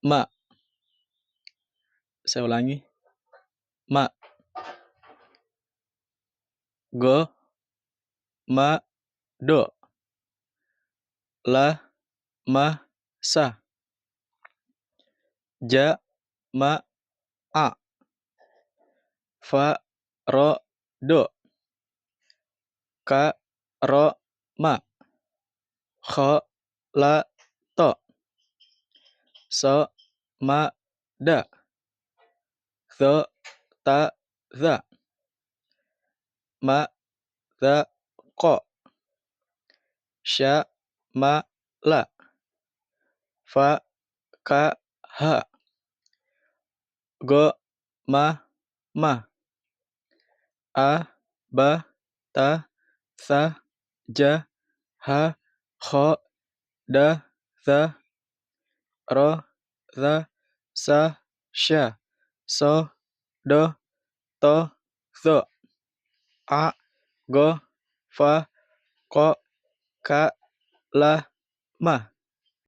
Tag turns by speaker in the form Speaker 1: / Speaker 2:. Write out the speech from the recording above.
Speaker 1: ma. Saya ulangi, ma. Go, ma, do. La, ma, sa. Ja, ma, a. Fa, ro, do. Ka, ro, ma. Kho, la, to. So, ma, da. Tho, ta, za. Ma, za, ko. Sha, ma, la. Fa, ka, ha. Go, ma, ma. A, ba, ta, sa, ja, ha, kho, da, za. Ro, za, sa, sha. So, do, to, zo. A, go, fa, ko, ka, la, ma.